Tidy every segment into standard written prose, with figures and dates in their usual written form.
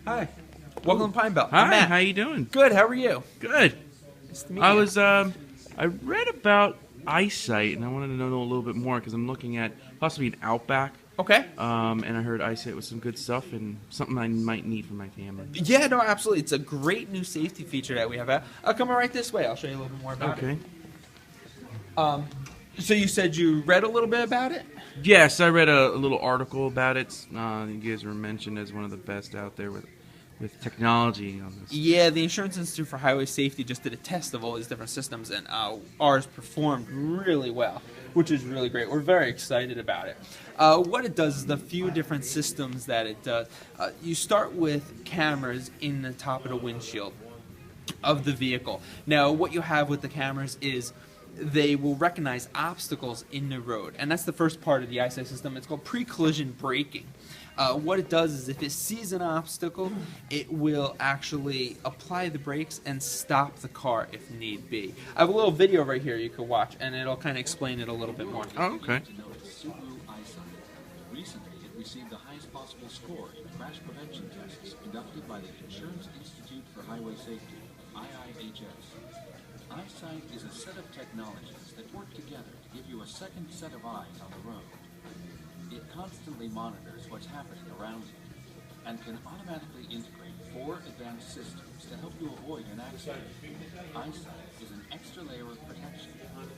Hi. Welcome to Pine Belt. Hi, I'm Matt. how you doing? Good. How are you? Good. Nice to meet I you. was I read about Eyesight and I wanted to know a little bit more because I'm looking at possibly an Outback. Okay. And I heard Eyesight was some good stuff and something I might need for my family. Yeah, no, absolutely. It's a great new safety feature that we have. I'll come right this way. I'll show you a little bit more about Okay. it. So you said you read a little bit about it? Yes, I read a little article about it. You guys were mentioned as one of the best out there with technology on this. Yeah, the Insurance Institute for Highway Safety just did a test of all these different systems, and ours performed really well, which is really great. We're very excited about it. What it does is the few different systems that it does. You start with cameras in the top of the windshield of the vehicle. Now, what you have with the cameras is they will recognize obstacles in the road, and that's the first part of the eyesight system. It's called pre-collision braking. What it does is if it sees an obstacle, it will actually apply the brakes and stop the car if need be. I have a little video right here you can watch, and it'll kind of explain it a little bit more. Oh, okay. Subaru Eyesight. Recently, it received the highest possible score in crash prevention tests conducted by the Insurance Institute for Highway Safety, IIHS. Eyesight is a set of technologies that work together to give you a second set of eyes on the road. It constantly monitors what's happening around you and can automatically integrate 4 advanced systems to help you avoid an accident. Eyesight is an extra layer of protection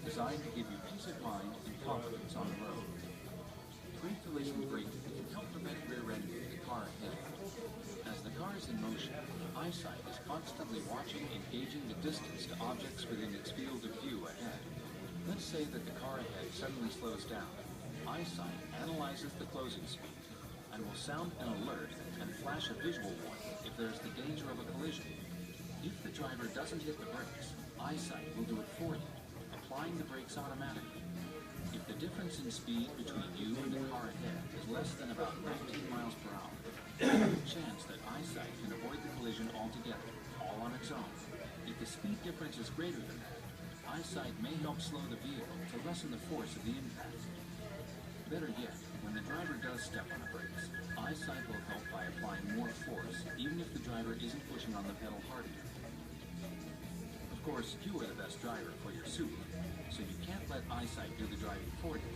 designed to give you peace of mind and confidence on the road. Pre-collision braking can help prevent rear-ending the car ahead. As the car is in motion, Eyesight is constantly watching and gauging the distance to objects within its field of view ahead. Let's say that the car ahead suddenly slows down. Eyesight analyzes the closing speed and will sound an alert and flash a visual warning if there is the danger of a collision. If the driver doesn't hit the brakes, Eyesight will do it for you, applying the brakes automatically. If the difference in speed between you and the car ahead is less than about 19 miles per hour, there's a chance that Eyesight can avoid the collision altogether, all on its own. If the speed difference is greater than that, Eyesight may help slow the vehicle to lessen the force of the impact. Better yet, when the driver does step on the brakes, Eyesight will help by applying more force, even if the driver isn't pushing on the pedal hard enough. Of course, you are the best driver for your Subaru, so you can't let Eyesight do the driving for you.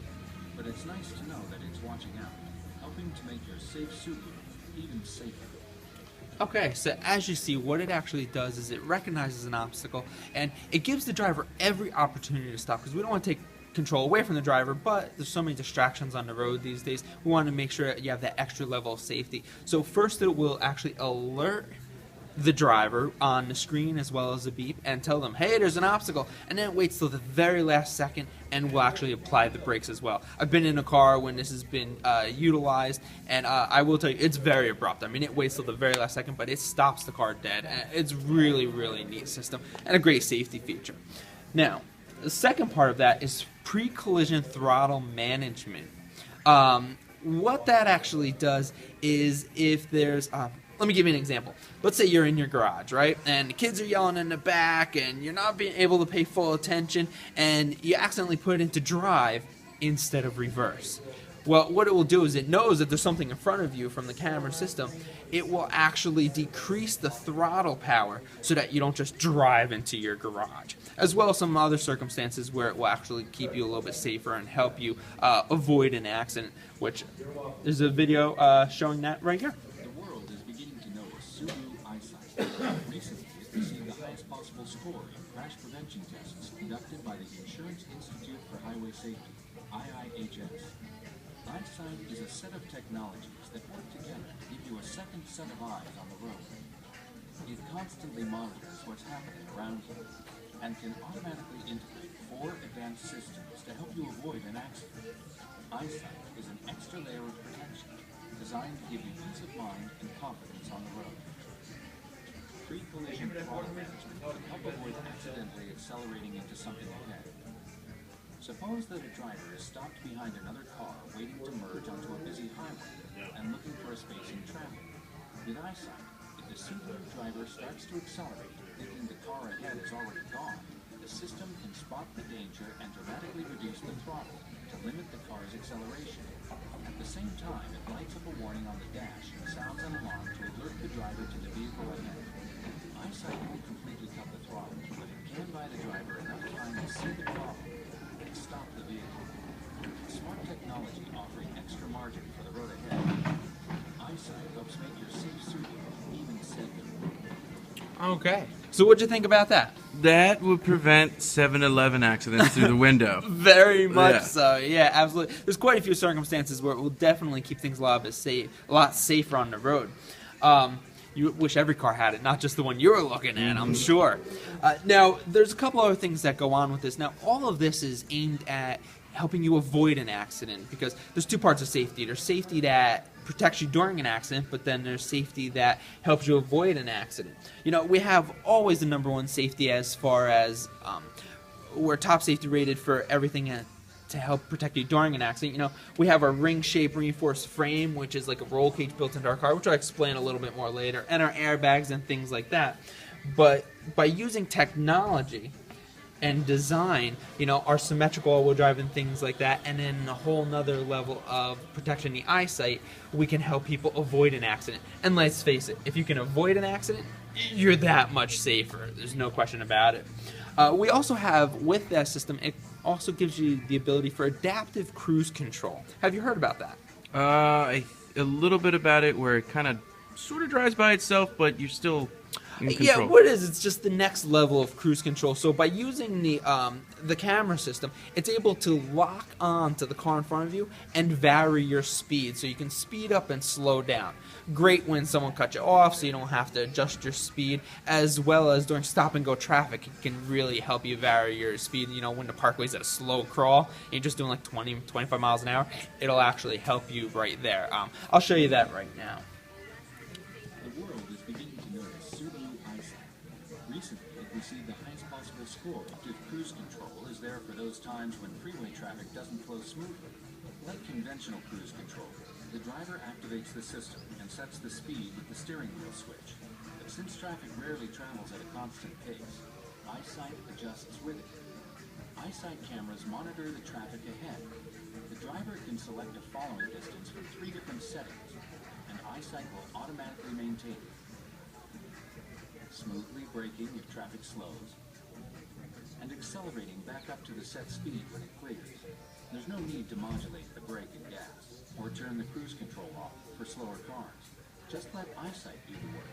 But it's nice to know that it's watching out, helping to make your safe Subaru even safer. Okay, so as you see, what it actually does is it recognizes an obstacle, and it gives the driver every opportunity to stop, because we don't want to take control away from the driver, but there's so many distractions on the road these days. We want to make sure that you have that extra level of safety. So first it will actually alert the driver on the screen as well as a beep and tell them, hey, there's an obstacle, and then it waits till the very last second and will actually apply the brakes as well. I've been in a car when this has been utilized, and I will tell you, it's very abrupt. I mean, it waits till the very last second, but it stops the car dead, and it's really, really neat system and a great safety feature. Now, the second part of that is pre-collision throttle management. What that actually does is if there's... let me give you an example. Let's say you're in your garage, right? And the kids are yelling in the back, and you're not being able to pay full attention, and you accidentally put it into drive instead of reverse. Well, what it will do is it knows that there's something in front of you from the camera system. It will actually decrease the throttle power so that you don't just drive into your garage, as well as some other circumstances where it will actually keep you a little bit safer and help you avoid an accident, which there's a video showing that right here. The world is beginning to know Subaru Eyesight. Recently, it received the highest possible score in crash prevention tests conducted by the Insurance Institute for Highway Safety, IIHS. Eyesight is a set of technologies that work together to give you a second set of eyes on the road. It constantly monitors what's happening around you and can automatically integrate 4 advanced systems to help you avoid an accident. Eyesight is an extra layer of protection designed to give you peace of mind and confidence on the road. Pre-collision throttle management can help avoid accidentally accelerating into something ahead. Suppose that a driver is stopped behind another car waiting to merge onto a busy highway and looking for a space in traffic. With Eyesight, if the Subaru driver starts to accelerate, thinking the car ahead is already gone, the system can spot the danger and dramatically reduce the throttle to limit the car's acceleration. At the same time, it lights up a warning on the dash and sounds an alarm to alert the driver to the vehicle ahead. Eyesight won't completely cut the throttle, but it can buy the driver enough time to see the problem and stop the vehicle. Smart technology offering extra margin for the road ahead. Eyesight helps make your safe Subaru even safer. Okay. So what'd you think about that? That would prevent 7-Eleven accidents through the window. Very much Yeah. so. Yeah, absolutely. There's quite a few circumstances where it will definitely keep things a lot safer on the road. You wish every car had it, not just the one you were looking at, I'm sure. Now, there's a couple other things that go on with this. Now, all of this is aimed at helping you avoid an accident, because there's two parts of safety. There's safety that protects you during an accident, but then there's safety that helps you avoid an accident. You know, we have always the number one safety as far as we're top safety rated for everything to help protect you during an accident. You know, we have our ring-shaped reinforced frame, which is like a roll cage built into our car, which I'll explain a little bit more later, and our airbags and things like that. But by using technology and design, you know, our symmetrical all-wheel drive and things like that, and then a whole nother level of protection in the eyesight, we can help people avoid an accident. And let's face it, if you can avoid an accident, you're that much safer. There's no question about it. We also have, with that system, it also gives you the ability for adaptive cruise control. Have you heard about that? A little bit about it, where it kind of sort of drives by itself, but you're still in control. Yeah, what it is, it's just the next level of cruise control. So by using the camera system, it's able to lock on to the car in front of you and vary your speed, so you can speed up and slow down. Great when someone cuts you off, so you don't have to adjust your speed, as well as during stop-and-go traffic. It can really help you vary your speed. You know, when the parkway's at a slow crawl, and you're just doing like 20, 25 miles an hour, it'll actually help you right there. I'll show you that right now. The world is beginning to notice Subaru Eyesight. Recently, it received the highest possible score. Active cruise control is there for those times when freeway traffic doesn't flow smoothly. Like conventional cruise control, the driver activates the system and sets the speed with the steering wheel switch. But since traffic rarely travels at a constant pace, Eyesight adjusts with it. Eyesight cameras monitor the traffic ahead. The driver can select a following distance from 3 different settings, and Eyesight will automatically maintain it. Smoothly braking if traffic slows, and accelerating back up to the set speed when it clears. There's no need to modulate the brake and gas, or turn the cruise control off for slower cars. Just let Eyesight do the work.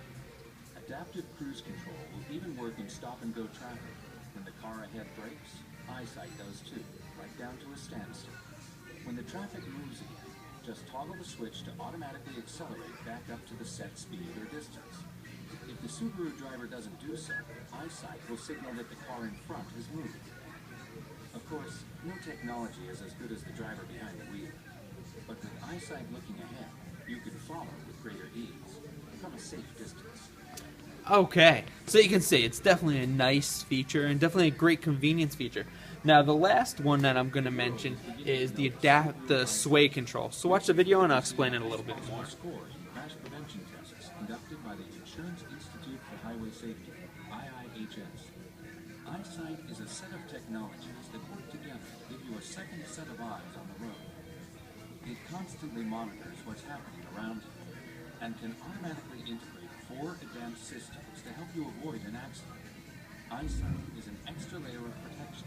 Adaptive cruise control will even work in stop-and-go traffic. When the car ahead brakes, Eyesight does too, right down to a standstill. When the traffic moves again, just toggle the switch to automatically accelerate back up to the set speed or distance. If the Subaru driver doesn't do so, Eyesight will signal that the car in front is moving. Of course, no technology is as good as the driver behind the wheel. But with Eyesight looking ahead, you can follow with greater ease, from a safe distance. Okay, so you can see it's definitely a nice feature and definitely a great convenience feature. Now, the last one that I'm going to mention is the sway control. So watch the video and I'll explain it a little bit more. Score in crash prevention tests conducted by the Insurance Institute for Highway Safety, IIHS. Eyesight is a set of technologies that work together to give you a second set of eyes on the road. It constantly monitors what's happening around you and can automatically integrate 4 advanced systems to help you avoid an accident. Eyesight is an extra layer of protection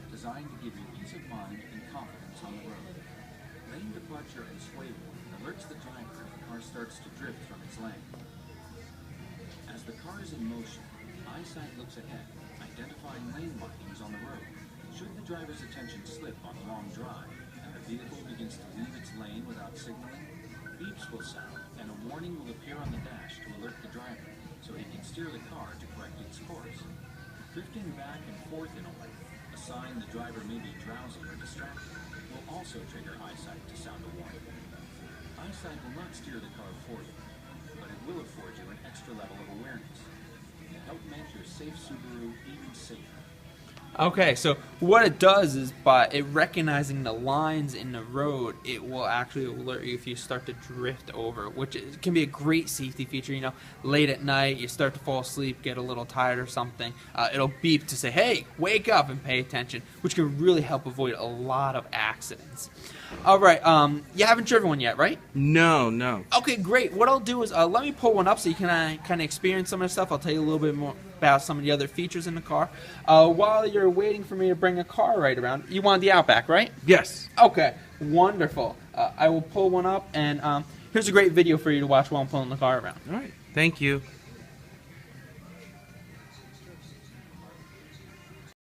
designed to give you peace of mind and confidence on the road. Lane departure and sway warning alerts the driver if the car starts to drift from its lane. As the car is in motion, Eyesight looks ahead, identifying lane markings on the road. Should the driver's attention slip on a long drive, and the vehicle begins to leave its lane without signaling, beeps will sound, and a warning will appear on the dash to alert the driver, so he can steer the car to correct its course. Drifting back and forth in a lane, a sign the driver may be drowsy or distracted, will also trigger Eyesight to sound a warning. Eyesight will not steer the car for you, but it will afford you an extra level of awareness. Help make your safe Subaru even safer. Okay, so what it does is by it recognizing the lines in the road, it will actually alert you if you start to drift over, which can be a great safety feature. You know, late at night, you start to fall asleep, get a little tired or something. It'll beep to say, hey, wake up and pay attention, which can really help avoid a lot of accidents. All right, you haven't driven one yet, right? No. Okay, great. What I'll do is let me pull one up so you can kind of experience some of the stuff. I'll tell you a little bit more about some of the other features in the car. While you're waiting for me to bring a car right around, you want the Outback, right? Yes. Okay, wonderful. I will pull one up, and here's a great video for you to watch while I'm pulling the car around. All right. Thank you.